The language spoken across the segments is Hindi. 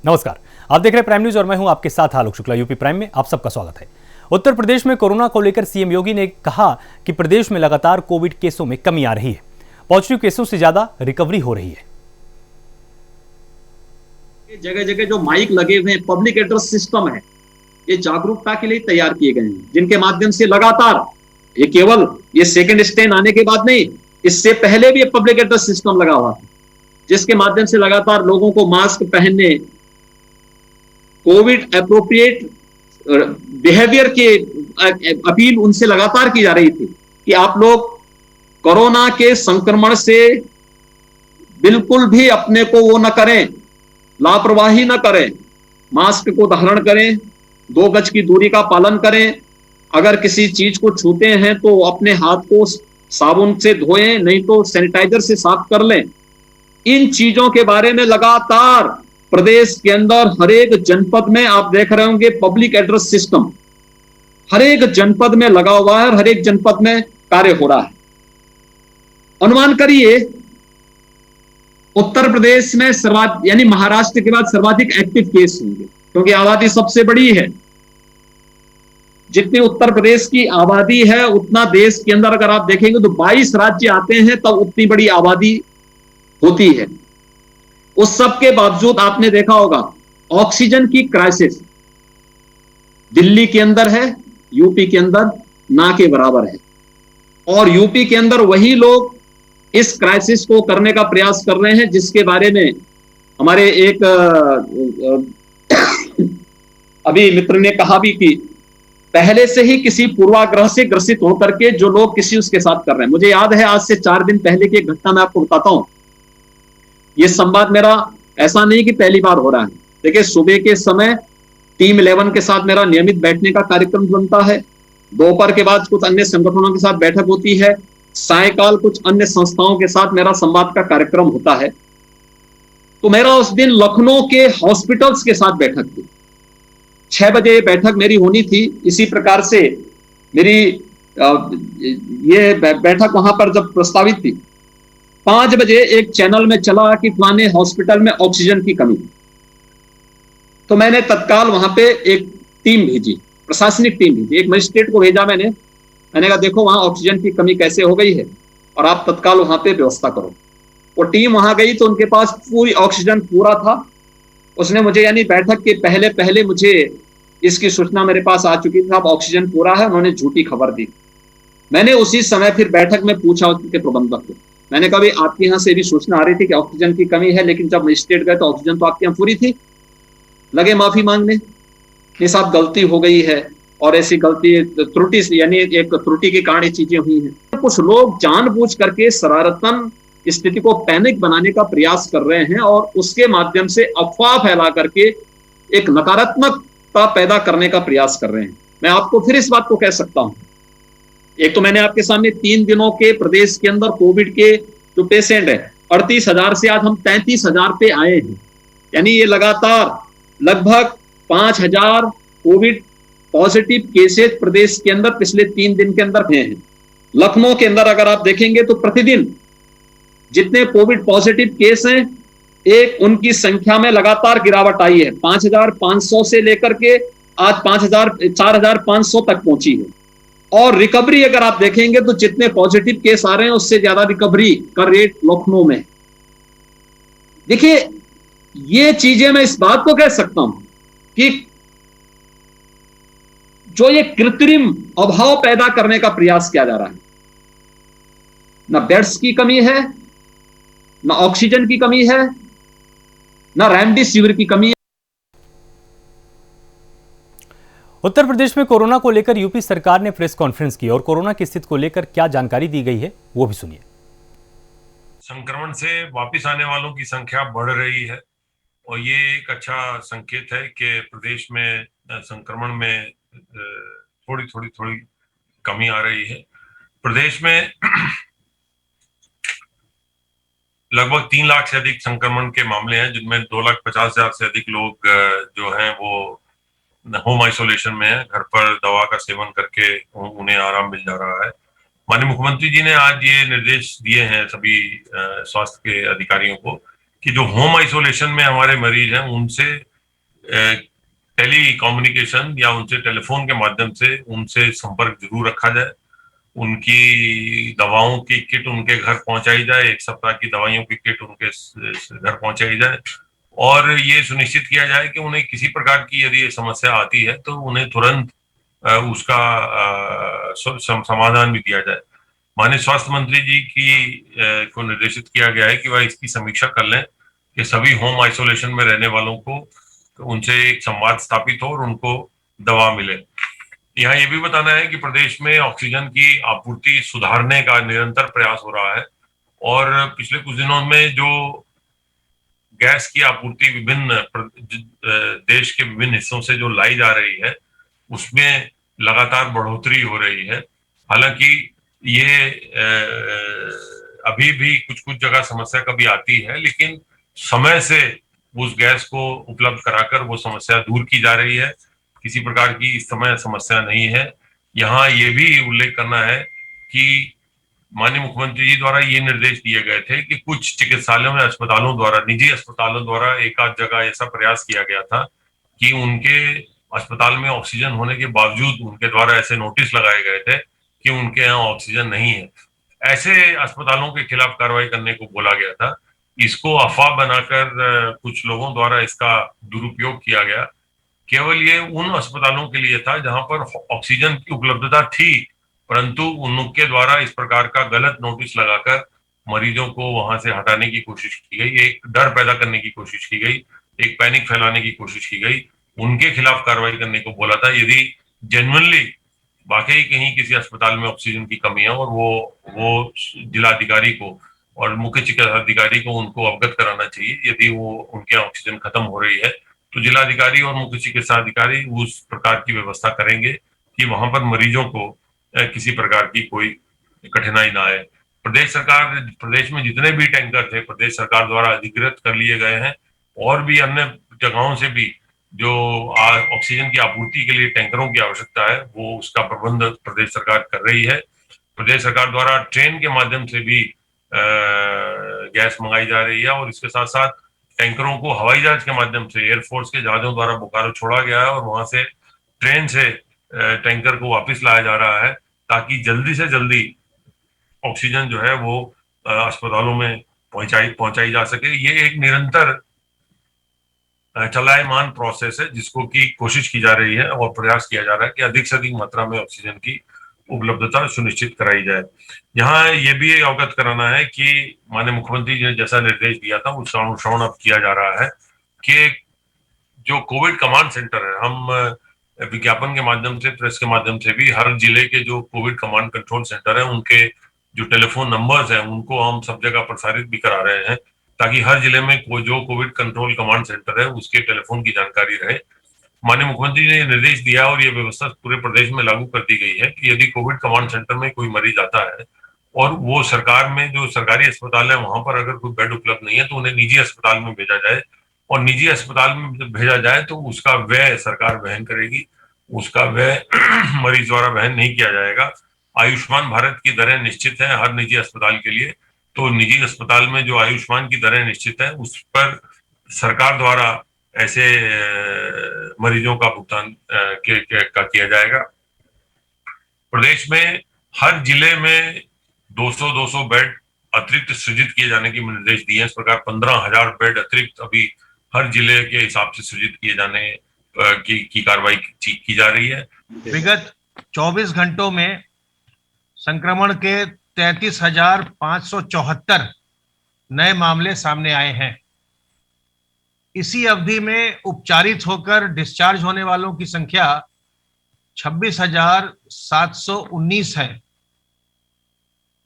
नमस्कार, आप देख रहे हैं प्राइम न्यूज और मैं हूं आपके साथ आलोक शुक्ला। यूपी प्राइम में आप सबका स्वागत है। उत्तर प्रदेश में कोरोना को लेकर सीएम योगी ने कहा कि प्रदेश में लगातार कोविड केसों में कमी आ रही है। पॉजिटिव केसों से ज्यादा रिकवरी हो रही है। जगह जगह जो माइक लगे हुए हैं, पब्लिक एड्रेस सिस्टम है, ये जागरूकता के लिए तैयार किए गए हैं, जिनके माध्यम से लगातार ये केवल ये सेकंड स्टेन आने के बाद नहीं, इससे पहले भी पब्लिक एड्रेस सिस्टम लगा हुआ था, जिसके माध्यम से लगातार लोगों को मास्क पहनने, कोविड एप्रोप्रिएट बिहेवियर की अपील उनसे लगातार की जा रही थी कि आप लोग कोरोना के संक्रमण से बिल्कुल भी अपने को वो न करें, लापरवाही न करें, मास्क को धारण करें, 2 गज की दूरी का पालन करें, अगर किसी चीज को छूते हैं तो अपने हाथ को साबुन से धोएं, नहीं तो सैनिटाइजर से साफ कर लें। इन चीजों के बारे में लगातार प्रदेश के अंदर हर एक जनपद में आप देख रहे होंगे पब्लिक एड्रेस सिस्टम हर एक जनपद में लगा हुआ है और हर एक जनपद में कार्य हो रहा है। अनुमान करिए उत्तर प्रदेश में यानी महाराष्ट्र के बाद सर्वाधिक एक्टिव केस होंगे, क्योंकि आबादी सबसे बड़ी है। जितनी उत्तर प्रदेश की आबादी है उतना देश के अंदर अगर आप देखेंगे तो 22 राज्य आते हैं, तब उतनी बड़ी आबादी होती है। उस सब के बावजूद आपने देखा होगा ऑक्सीजन की क्राइसिस दिल्ली के अंदर है, यूपी के अंदर ना के बराबर है। और यूपी के अंदर वही लोग इस क्राइसिस को करने का प्रयास कर रहे हैं, जिसके बारे में हमारे एक अभी मित्र ने कहा भी कि पहले से ही किसी पूर्वाग्रह से ग्रसित होकर के जो लोग किसी उसके साथ कर रहे हैं। मुझे याद है आज से 4 दिन पहले की एक घटना मैं आपको बताता हूं। ये संवाद मेरा ऐसा नहीं कि पहली बार हो रहा है। देखिए, सुबह के समय टीम 11 के साथ मेरा नियमित बैठने का कार्यक्रम बनता है, दोपहर के बाद कुछ अन्य संगठनों के साथ बैठक होती है, सायकाल कुछ अन्य संस्थाओं के साथ मेरा संवाद का कार्यक्रम होता है। तो मेरा उस दिन लखनऊ के हॉस्पिटल्स के साथ बैठक थी। 6 बजे बैठक मेरी होनी थी। इसी प्रकार से मेरी ये बैठक वहां पर जब प्रस्तावित थी, 5 बजे एक चैनल में चला कि फलाने हॉस्पिटल में ऑक्सीजन की कमी। तो मैंने तत्काल वहां पे एक टीम भेजी, प्रशासनिक टीम भेजी, एक मजिस्ट्रेट को भेजा। मैंने कहा देखो वहां ऑक्सीजन की कमी कैसे हो गई है और आप तत्काल वहां पे व्यवस्था करो। वो टीम वहां गई तो उनके पास पूरी ऑक्सीजन पूरा था। उसने मुझे यानी बैठक के पहले पहले मुझे इसकी सूचना मेरे पास आ चुकी थी, अब ऑक्सीजन पूरा है। उन्होंने झूठी खबर दी। मैंने उसी समय फिर बैठक में पूछा उसके प्रबंधक को, मैंने कहा भाई आपके यहाँ से भी सूचना आ रही थी कि ऑक्सीजन की कमी है, लेकिन जब मजिस्ट्रेट गए तो ऑक्सीजन तो आपके यहाँ पूरी थी। लगे माफी मांगने कि साहब गलती हो गई है और ऐसी गलती त्रुटि यानी एक त्रुटि के कारण ये चीजें हुई हैं। कुछ लोग जानबूझ करके शरारतन स्थिति को पैनिक बनाने का प्रयास कर रहे हैं और उसके माध्यम से अफवाह फैला करके एक नकारात्मकता पैदा करने का प्रयास कर रहे हैं। मैं आपको फिर इस बात को कह सकता हूं, एक तो मैंने आपके सामने 3 दिनों के प्रदेश के अंदर कोविड के जो पेशेंट है 38,000 से आज हम 33,000 पे आए हैं। यानी ये लगातार लगभग 5,000 कोविड पॉजिटिव केसेस प्रदेश के अंदर पिछले 3 दिन के अंदर हुए हैं। लखनऊ के अंदर अगर आप देखेंगे तो प्रतिदिन जितने कोविड पॉजिटिव केस हैं, एक उनकी संख्या में लगातार गिरावट आई है। 5,500 से लेकर के आज 4,500 तक पहुंची है। और रिकवरी अगर आप देखेंगे तो जितने पॉजिटिव केस आ रहे हैं उससे ज्यादा रिकवरी का रेट लखनऊ में। देखिए, ये चीजें मैं इस बात को कह सकता हूं कि जो ये कृत्रिम अभाव पैदा करने का प्रयास किया जा रहा है, ना बेड्स की कमी है, ना ऑक्सीजन की कमी है, ना रेमडेसिविर की कमी है। उत्तर प्रदेश में कोरोना को लेकर यूपी सरकार ने प्रेस कॉन्फ्रेंस की और कोरोना की स्थिति को लेकर क्या जानकारी दी गई है वो भी सुनिए। संक्रमण से वापस आने वालों की संख्या बढ़ रही है और ये एक अच्छा संकेत है कि प्रदेश में संक्रमण में थोड़ी कमी आ रही है। प्रदेश में लगभग 3 लाख से अधिक संक्रमण के मामले हैं, जिनमें 2,50,000 से अधिक लोग जो हैं वो होम आइसोलेशन में है, घर पर दवा का सेवन करके उन्हें आराम मिल जा रहा है। माननीय मुख्यमंत्री जी ने आज ये निर्देश दिए हैं सभी स्वास्थ्य के अधिकारियों को कि जो होम आइसोलेशन में हमारे मरीज हैं उनसे टेली कम्युनिकेशन या उनसे टेलीफोन के माध्यम से उनसे संपर्क जरूर रखा जाए। उनकी दवाओं की किट उनके घर पहुंचाई जाए, 1 सप्ताह की दवाइयों की किट उनके घर पहुंचाई जाए और ये सुनिश्चित किया जाए कि उन्हें किसी प्रकार की यदि ये समस्या आती है तो उन्हें तुरंत उसका समाधान भी दिया जाए। माननीय स्वास्थ्य मंत्री जी को निर्देशित किया गया है कि वह इसकी समीक्षा कर लें कि सभी होम आइसोलेशन में रहने वालों को उनसे एक संवाद स्थापित हो और उनको दवा मिले। यहाँ ये भी बताना है कि प्रदेश में ऑक्सीजन की आपूर्ति सुधारने का निरंतर प्रयास हो रहा है और पिछले कुछ दिनों में जो गैस की आपूर्ति विभिन्न देश के विभिन्न हिस्सों से जो लाई जा रही है उसमें लगातार बढ़ोतरी हो रही है। हालांकि ये अभी भी कुछ कुछ जगह समस्या कभी आती है, लेकिन समय से उस गैस को उपलब्ध कराकर वो समस्या दूर की जा रही है। किसी प्रकार की इस समय समस्या नहीं है। यहाँ ये भी उल्लेख करना है कि माननीय मुख्यमंत्री जी द्वारा ये निर्देश दिए गए थे कि कुछ चिकित्सालयों में अस्पतालों द्वारा, निजी अस्पतालों द्वारा एक आध जगह ऐसा प्रयास किया गया था कि उनके अस्पताल में ऑक्सीजन होने के बावजूद उनके द्वारा ऐसे नोटिस लगाए गए थे कि उनके यहाँ ऑक्सीजन नहीं है। ऐसे अस्पतालों के खिलाफ कार्रवाई करने को बोला गया था। इसको अफवाह बनाकर कुछ लोगों द्वारा इसका दुरुपयोग किया गया। केवल ये उन अस्पतालों के लिए था जहां पर ऑक्सीजन की उपलब्धता थी, परंतु उनके द्वारा इस प्रकार का गलत नोटिस लगाकर मरीजों को वहां से हटाने की कोशिश की गई, एक डर पैदा करने की कोशिश की गई, एक पैनिक फैलाने की कोशिश की गई। उनके खिलाफ कार्रवाई करने को बोला था। यदि जेन्युइनली वाकई कहीं किसी अस्पताल में ऑक्सीजन की कमी है और वो जिलाधिकारी को और मुख्य चिकित्सा अधिकारी को उनको अवगत कराना चाहिए। यदि वो उनके ऑक्सीजन खत्म हो रही है तो जिलाधिकारी और मुख्य चिकित्सा अधिकारी उस प्रकार की व्यवस्था करेंगे कि वहां पर मरीजों को किसी प्रकार की कोई कठिनाई ना आए। प्रदेश में जितने भी टैंकर थे प्रदेश सरकार द्वारा अधिकृत कर लिए गए हैं और भी अन्य जगहों से भी जो ऑक्सीजन की आपूर्ति के लिए टैंकरों की आवश्यकता है वो उसका प्रबंध प्रदेश सरकार कर रही है। प्रदेश सरकार द्वारा ट्रेन के माध्यम से भी गैस मंगाई जा रही है और इसके साथ साथ टैंकरों को हवाई जहाज के माध्यम से एयरफोर्स के जहाजों द्वारा बोकारो छोड़ा गया है और वहां से ट्रेन से टैंकर को वापस लाया जा रहा है ताकि जल्दी से जल्दी ऑक्सीजन जो है वो अस्पतालों में पहुंचाई जा सके। ये एक निरंतर चलायमान प्रोसेस है जिसको की कोशिश की जा रही है और प्रयास किया जा रहा है कि अधिक से अधिक मात्रा में ऑक्सीजन की उपलब्धता सुनिश्चित कराई जाए। यहाँ ये भी अवगत कराना है कि माननीय मुख्यमंत्री जी ने जैसा निर्देश दिया था उसका अनुसरण अब किया जा रहा है कि जो कोविड कमांड सेंटर है, हम विज्ञापन के माध्यम से, प्रेस के माध्यम से भी हर जिले के जो कोविड कमांड कंट्रोल सेंटर है उनके जो टेलीफोन नंबर्स हैं उनको हम सब जगह प्रसारित भी करा रहे हैं ताकि हर जिले में जो कोविड कंट्रोल कमांड सेंटर है उसके टेलीफोन की जानकारी रहे। माननीय मुख्यमंत्री ने निर्देश दिया और ये व्यवस्था पूरे प्रदेश में लागू कर दी गई है कि यदि कोविड कमांड सेंटर में कोई मरीज आता है और वो सरकार में जो सरकारी अस्पताल है वहां पर अगर कोई बेड उपलब्ध नहीं है तो उन्हें निजी अस्पताल में भेजा जाए और निजी अस्पताल में भेजा जाए तो उसका व्यय सरकार वहन करेगी, उसका व्यय मरीज द्वारा वहन नहीं किया जाएगा। आयुष्मान भारत की दरें निश्चित है हर निजी अस्पताल के लिए, तो निजी अस्पताल में जो आयुष्मान की दरें निश्चित है उस पर सरकार द्वारा ऐसे मरीजों का भुगतान किया जाएगा। प्रदेश में हर जिले में 200 बेड अतिरिक्त सृजित किए जाने के निर्देश दिए हैं। इस प्रकार 15,000 बेड अतिरिक्त अभी हर जिले के हिसाब से सृजित किए जाने की कार्रवाई की जा रही है। विगत 24 घंटों में संक्रमण के 33,574 नए मामले सामने आए हैं। इसी अवधि में उपचारित होकर डिस्चार्ज होने वालों की संख्या 26,719 है।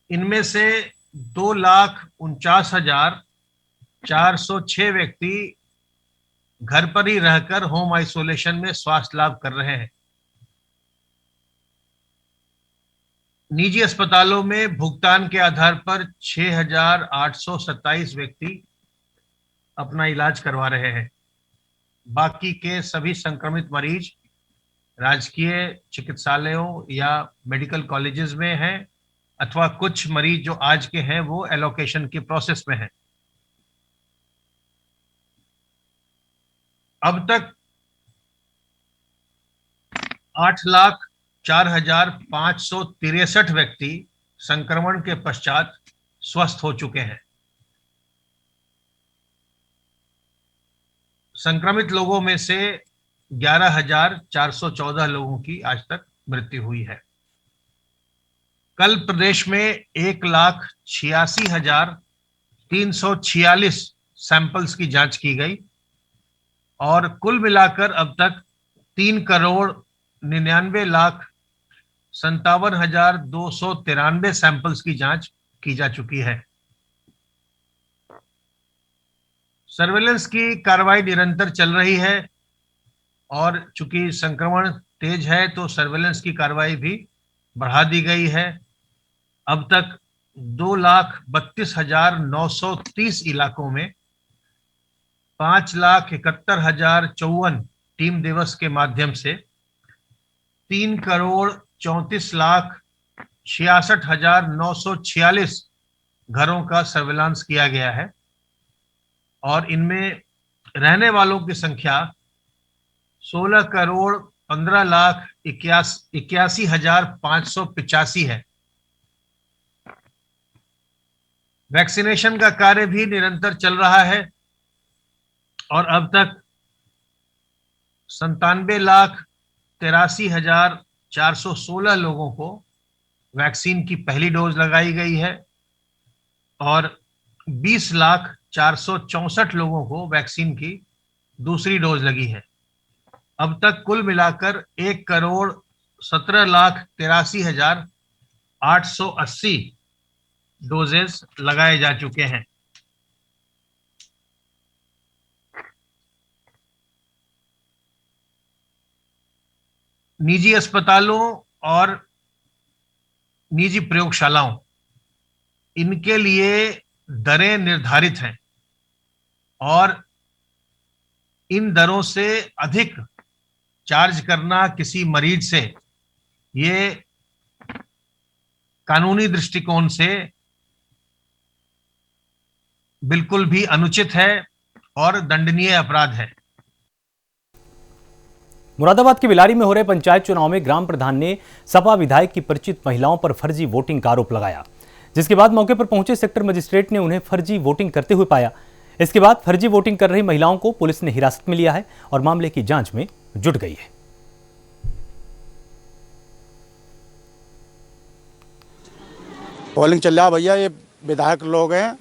इनमें से 2,49,406 व्यक्ति घर पर ही रहकर होम आइसोलेशन में स्वास्थ्य लाभ कर रहे हैं। निजी अस्पतालों में भुगतान के आधार पर 6,827 व्यक्ति अपना इलाज करवा रहे हैं। बाकी के सभी संक्रमित मरीज राजकीय चिकित्सालयों या मेडिकल कॉलेजेस में हैं अथवा कुछ मरीज जो आज के हैं वो एलोकेशन की प्रोसेस में हैं। अब तक 8,04,563 व्यक्ति संक्रमण के पश्चात स्वस्थ हो चुके हैं। संक्रमित लोगों में से 11,414 लोगों की आज तक मृत्यु हुई है। कल प्रदेश में 1,86,346 सैंपल्स की जांच की गई और कुल मिलाकर अब तक 3,99,57,293 सैंपल्स की जांच की जा चुकी है। सर्वेलेंस की कार्रवाई निरंतर चल रही है और चूंकि संक्रमण तेज है तो सर्वेलेंस की कार्रवाई भी बढ़ा दी गई है। अब तक 2,32,930 इलाकों में 5,71,054 टीम दिवस के माध्यम से 3,34,66,946 घरों का सर्वेलांस किया गया है और इनमें रहने वालों की संख्या 16,15,81,585 है। वैक्सीनेशन का कार्य भी निरंतर चल रहा है और अब तक 97,83,416 लोगों को वैक्सीन की पहली डोज लगाई गई है और 20,04,64 लोगों को वैक्सीन की दूसरी डोज लगी है। अब तक कुल मिलाकर 1,17,83,880 डोजेस लगाए जा चुके हैं। निजी अस्पतालों और निजी प्रयोगशालाओं इनके लिए दरें निर्धारित हैं और इन दरों से अधिक चार्ज करना किसी मरीज से ये कानूनी दृष्टिकोण से बिल्कुल भी अनुचित है और दंडनीय अपराध है। मुरादाबाद के बिलारी में हो रहे पंचायत चुनाव में ग्राम प्रधान ने सपा विधायक की परिचित महिलाओं पर फर्जी वोटिंग का आरोप लगाया, जिसके बाद मौके पर पहुंचे सेक्टर मजिस्ट्रेट ने उन्हें फर्जी वोटिंग करते हुए पाया। इसके बाद फर्जी वोटिंग कर रही महिलाओं को पुलिस ने हिरासत में लिया है और मामले की जांच में जुट गई है। पोलिंग चल रहा है भैया, ये विधायक लोग हैं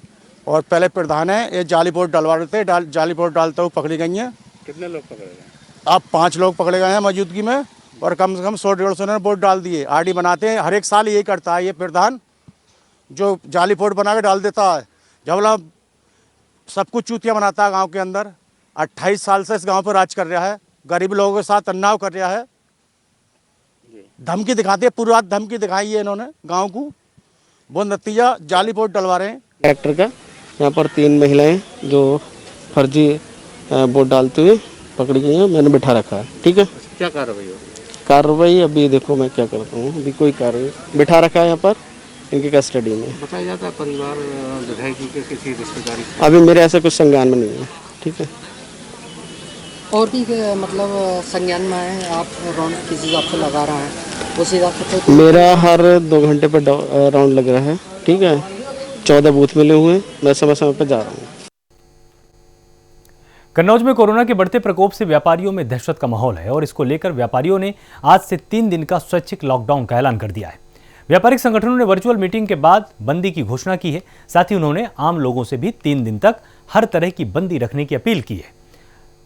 और पहले प्रधान है, ये जाली वोट डलवा रहे थे, जाली वोट डालते हुए पकड़ी गई हैं। कितने लोग पकड़े गए? अब 5 लोग पकड़े गए हैं मौजूदगी में और कम से कम 100-150 ने वोट डाल दिए। आरडी बनाते हैं, हर एक साल यही करता है ये प्रधान, जो जाली वोट बना के डाल देता है। जब सब कुछ चूतिया बनाता है गांव के अंदर। 28 साल से इस गांव पर राज कर रहा है, गरीब लोगों के साथ अन्याय कर रहा है, धमकी दिखाते हैं, पूरी रात धमकी दिखाई है इन्होंने गाँव को। वो नतीजा जाली वोट डलवा रहे हैं। ट्रैक्टर का यहाँ पर 3 महिलाएं जो फर्जी वोट डालते हुए पकड़ी गई हैं, मैंने बिठा रखा है। ठीक है, क्या कार्रवाई होगी? कार्रवाई अभी देखो मैं क्या करता हूँ, अभी कोई कार्रवाई बिठा रखा है यहाँ पर इनकी कस्टडी में। बताया जाता है परिवार विधायक के किसी रिश्तेदारी अभी मेरे ऐसे कुछ संज्ञान में नहीं है। ठीक है, और भी मतलब संज्ञान में है, आप राउंड किस हिसाब से लगा रहा है उस हिसाब से? मेरा हर 2 घंटे पर राउंड लग रहा है। ठीक है, 14 बूथ मिले हुए हैं, मैं समय समय पर जा रहा हूँ। कन्नौज में कोरोना के बढ़ते प्रकोप से व्यापारियों में दहशत का माहौल है और इसको लेकर व्यापारियों ने आज से 3 दिन का स्वैच्छिक लॉकडाउन का ऐलान कर दिया है। व्यापारिक संगठनों ने वर्चुअल मीटिंग के बाद बंदी की घोषणा की है। साथ ही उन्होंने आम लोगों से भी 3 दिन तक हर तरह की बंदी रखने की अपील की है।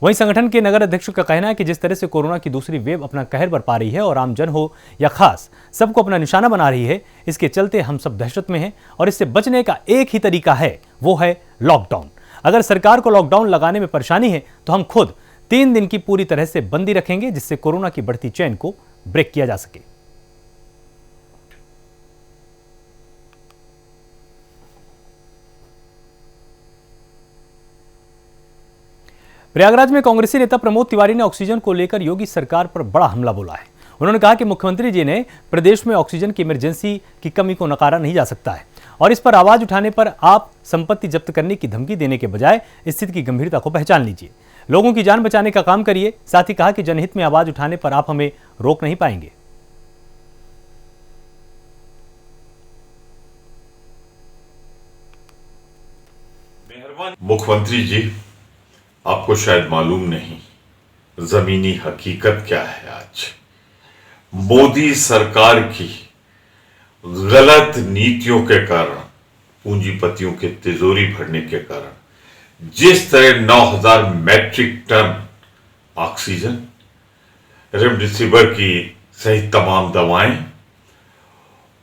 वहीं संगठन के नगर अध्यक्ष का कहना है कि जिस तरह से कोरोना की दूसरी वेव अपना कहर बरपा रही है और आमजन हो या खास सबको अपना निशाना बना रही है, इसके चलते हम सब दहशत में हैं और इससे बचने का एक ही तरीका है, वो है लॉकडाउन। अगर सरकार को लॉकडाउन लगाने में परेशानी है तो हम खुद 3 दिन की पूरी तरह से बंदी रखेंगे, जिससे कोरोना की बढ़ती चेन को ब्रेक किया जा सके। प्रयागराज में कांग्रेसी नेता प्रमोद तिवारी ने ऑक्सीजन को लेकर योगी सरकार पर बड़ा हमला बोला है। उन्होंने कहा कि मुख्यमंत्री जी ने प्रदेश में ऑक्सीजन की इमरजेंसी की कमी को नकारा नहीं जा सकता है और इस पर आवाज उठाने पर आप संपत्ति जब्त करने की धमकी देने के बजाय स्थिति की गंभीरता को पहचान लीजिए। लोगों की जान बचाने का काम करिए। साथ ही कहा कि जनहित में आवाज उठाने पर आप हमें रोक नहीं पाएंगे। मुख्यमंत्री जी, आपको शायद मालूम नहीं जमीनी हकीकत क्या है। आज मोदी सरकार की गलत नीतियों के कारण, पूंजीपतियों के तिजोरी भरने के कारण जिस तरह 9000 मैट्रिक टन ऑक्सीजन, रेमडेसिविर की सहित तमाम दवाएं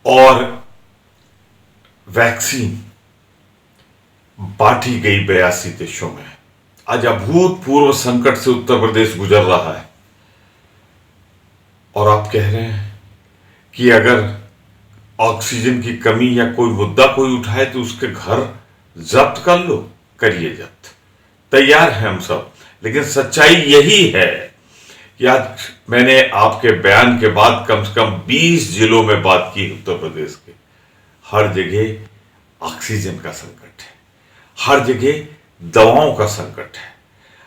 और वैक्सीन बांटी गई 82 देशों में, आज अभूतपूर्व संकट से उत्तर प्रदेश गुजर रहा है। और आप कह रहे हैं कि अगर ऑक्सीजन की कमी या कोई मुद्दा कोई उठाए तो उसके घर जब्त कर लो, करिए जब्त, तैयार हैं हम सब। लेकिन सच्चाई यही है कि आज मैंने आपके बयान के बाद कम से कम 20 जिलों में बात की उत्तर प्रदेश के। हर जगह ऑक्सीजन का संकट है, हर जगह दवाओं का संकट है,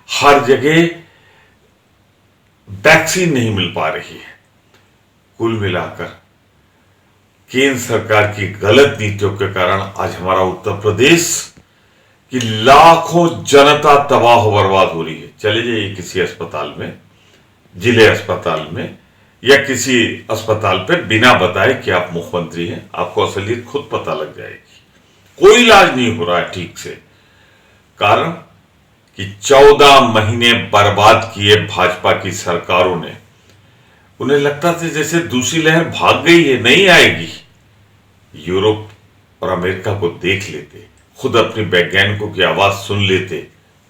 हर जगह वैक्सीन नहीं मिल पा रही है। कुल मिलाकर केंद्र सरकार की गलत नीतियों के कारण आज हमारा उत्तर प्रदेश की लाखों जनता तबाह बर्बाद हो रही है। चले जाइए किसी अस्पताल में, जिले अस्पताल में या किसी अस्पताल पर, बिना बताए कि आप मुख्यमंत्री हैं, आपको असलियत खुद पता लग जाएगी। कोई इलाज नहीं हो रहा है ठीक से। कारण कि 14 महीने बर्बाद किए भाजपा की सरकारों ने। उन्हें लगता था जैसे दूसरी लहर भाग गई है, नहीं आएगी। यूरोप और अमेरिका को देख लेते, खुद अपने वैज्ञानिकों की आवाज सुन लेते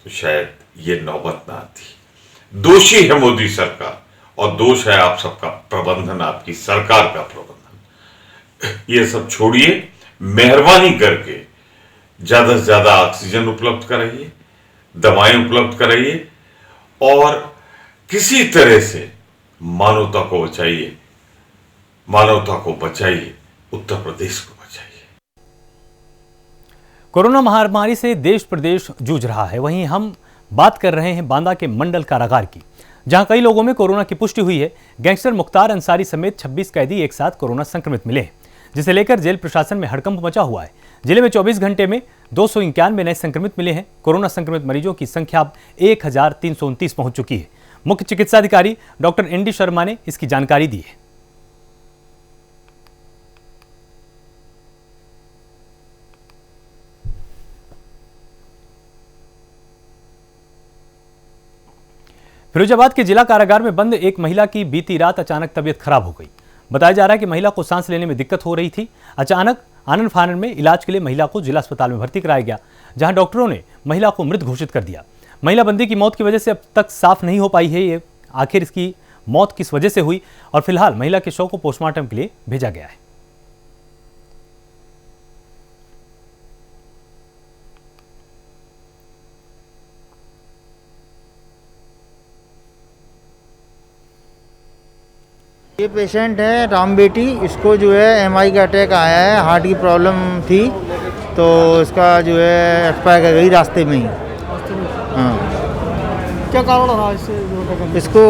तो शायद ये नौबत ना आती। दोषी है मोदी सरकार और दोष है आप सबका प्रबंधन, आपकी सरकार का प्रबंधन। ये सब छोड़िए, मेहरबानी करके ज्यादा से ज्यादा ऑक्सीजन उपलब्ध कराइए, दवाएं उपलब्ध कराइए और किसी तरह से मानवता को बचाइए, मानवता को बचाइए, उत्तर प्रदेश को बचाइए। कोरोना महामारी से देश प्रदेश जूझ रहा है। वहीं हम बात कर रहे हैं बांदा के मंडल कारागार की, जहां कई लोगों में कोरोना की पुष्टि हुई है। गैंगस्टर मुख्तार अंसारी समेत 26 कैदी एक साथ कोरोना संक्रमित मिले हैं, जिसे लेकर जेल प्रशासन में हड़कंप मचा हुआ है। जिले में 24 घंटे में 291 नए संक्रमित मिले हैं। कोरोना संक्रमित मरीजों की संख्या अब 1329 पहुंच चुकी है। मुख्य चिकित्साधिकारी डॉक्टर एनडी शर्मा ने इसकी जानकारी दी है। फिरोजाबाद के जिला कारागार में बंद एक महिला की बीती रात अचानक तबीयत खराब हो गई। बताया जा रहा है कि महिला को सांस लेने में दिक्कत हो रही थी। अचानक आनन फानन में इलाज के लिए महिला को जिला अस्पताल में भर्ती कराया गया, जहां डॉक्टरों ने महिला को मृत घोषित कर दिया। महिला बंदी की मौत की वजह से अब तक साफ नहीं हो पाई है ये आखिर इसकी मौत किस वजह से हुई, और फिलहाल महिला के शव को पोस्टमार्टम के लिए भेजा गया है। ये पेशेंट है राम बेटी, इसको जो है एमआई का अटैक आया है, हार्ट की प्रॉब्लम थी तो इसका जो है एक्सपायर कर गई रास्ते में ही। हाँ, क्या कारण रहा इससे? इसको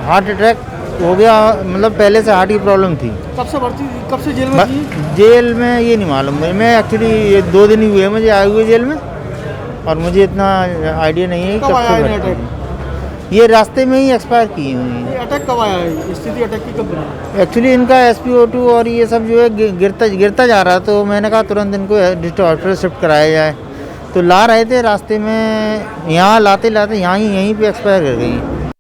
हार्ट अटैक हो गया, मतलब पहले से हार्ट की प्रॉब्लम थी। कब से भर्ती, कब से जेल में थी? जेल में ये नहीं मालूम, मैं एक्चुअली 2 दिन ही हुए मुझे आए हुए जेल में, और मुझे इतना आइडिया नहीं है कब आया है अटैक। ये रास्ते में ही एक्सपायर किए हुए हैं। अटैक कब आया है, स्थिति अटैक की कब बनी? एक्चुअली इनका SpO2 और ये सब जो है गिरता जा रहा, तो मैंने कहा तुरंत इनको डिस्ट्रिक्ट हॉस्पिटल शिफ्ट कराया जाए। तो ला रहे थे, रास्ते में यहाँ लाते यहीं पे एक्सपायर कर गई।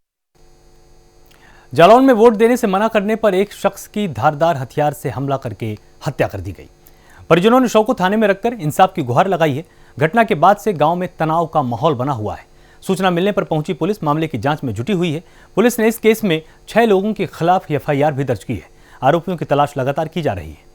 जालौन में वोट देने से मना करने पर एक शख्स की धारदार हथियार से हमला करके हत्या कर दी गई। परिजनों ने शव को थाने में रखकर इंसाफ की गुहार लगाई है। घटना के बाद से गांव में तनाव का माहौल बना हुआ है। सूचना मिलने पर पहुंची पुलिस मामले की जांच में जुटी हुई है। पुलिस ने इस केस में 6 लोगों के खिलाफ FIR भी दर्ज की है। आरोपियों की तलाश लगातार की जा रही है।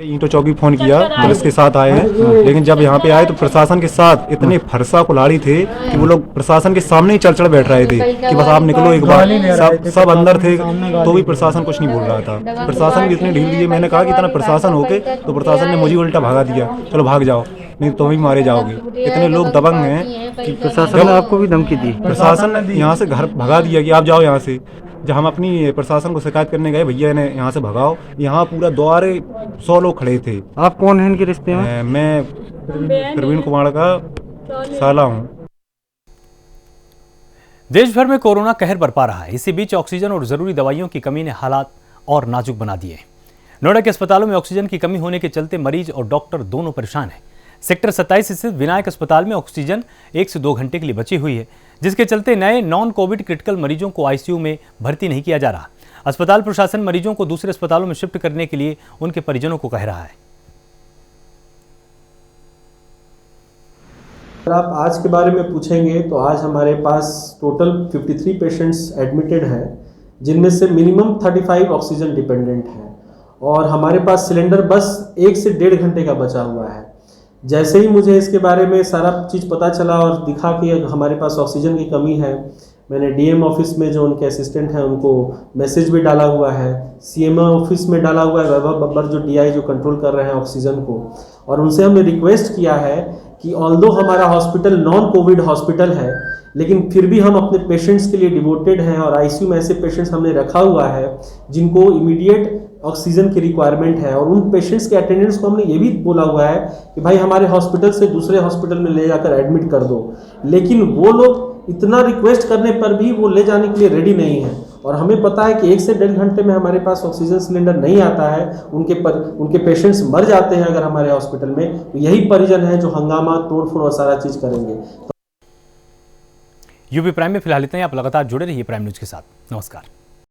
ईंटों चौकी फोन किया, पुलिस के साथ आए हैं, लेकिन जब यहाँ पे आए तो प्रशासन के साथ इतने फरसा कुल्हाड़ी थे कि वो लोग प्रशासन के सामने ही चढ़ बैठ रहे थे कि बस आप निकलो एक बार। सब अंदर थे तो भी प्रशासन कुछ नहीं बोल रहा था। प्रशासन भी इतनी ढील दी, मैंने कहा कि इतना प्रशासन होके तो प्रशासन ने मुझे उल्टा भगा दिया, चलो भाग जाओ नहीं तो भी मारे जाओगे। इतने लोग दबंग हैं कि प्रशासन ने आपको भी धमकी दी? प्रशासन ने यहाँ से घर भगा दिया कि आप जाओ यहाँ से। जब हम अपनी प्रशासन को शिकायत करने गए, भैया ने यहाँ से भगाओ, यहाँ पूरा द्वारे 100 लोग खड़े थे। आप कौन हैं इनके रिश्ते में? मैं प्रवीण कुमार का साला हूँ। देश भर में कोरोना कहर बरपा रहा है। इसी बीच ऑक्सीजन और जरूरी दवाइयों की कमी ने हालात और नाजुक बना दिए। नोएडा के अस्पतालों में ऑक्सीजन की कमी होने के चलते मरीज और डॉक्टर दोनों परेशान हैं। सेक्टर 27 स्थित विनायक अस्पताल में ऑक्सीजन 1 से 2 घंटे के लिए बची हुई है, जिसके चलते नए नॉन कोविड क्रिटिकल मरीजों को आईसीयू में भर्ती नहीं किया जा रहा। अस्पताल प्रशासन मरीजों को दूसरे अस्पतालों में शिफ्ट करने के लिए उनके परिजनों को कह रहा है। अगर आप आज के बारे में पूछेंगे तो आज हमारे पास टोटल 53 पेशेंट्स एडमिटेड हैं, जिनमें से मिनिमम 35 ऑक्सीजन डिपेंडेंट हैं और हमारे पास सिलेंडर बस 1 से 1.5 घंटे का बचा हुआ है। जैसे ही मुझे इसके बारे में सारा चीज़ पता चला और दिखा कि हमारे पास ऑक्सीजन की कमी है, मैंने डीएम ऑफिस में जो उनके असिस्टेंट हैं उनको मैसेज भी डाला हुआ है, सीएमओ ऑफिस में डाला हुआ है, वैभव बब्बर जो डीआई जो कंट्रोल कर रहे हैं ऑक्सीजन को, और उनसे हमने रिक्वेस्ट किया है कि ऑल्दो हमारा हॉस्पिटल नॉन कोविड हॉस्पिटल है, लेकिन फिर भी हम अपने पेशेंट्स के लिए डिवोटेड हैं और आईसीयू में ऐसे पेशेंट्स हमने रखा हुआ है जिनको इमीडिएट ऑक्सीजन की रिक्वायरमेंट है। और उन पेशेंट्स के अटेंडेंट्स को हमने ये भी बोला हुआ है कि भाई हमारे हॉस्पिटल से दूसरे हॉस्पिटल में ले जाकर एडमिट कर दो, लेकिन वो लोग इतना रिक्वेस्ट करने पर भी वो ले जाने के लिए रेडी नहीं है। और हमें पता है कि 1 से 1.5 घंटे में हमारे पास ऑक्सीजन सिलेंडर नहीं आता है, उनके पेशेंट्स मर जाते हैं अगर हमारे हॉस्पिटल में, तो यही परिजन है जो हंगामा तोड़फोड़ और सारा चीज़ करेंगे। यूपी प्राइम में फिलहाल इतना ही। आप लगातार जुड़े रहिए प्राइम न्यूज के साथ। नमस्कार।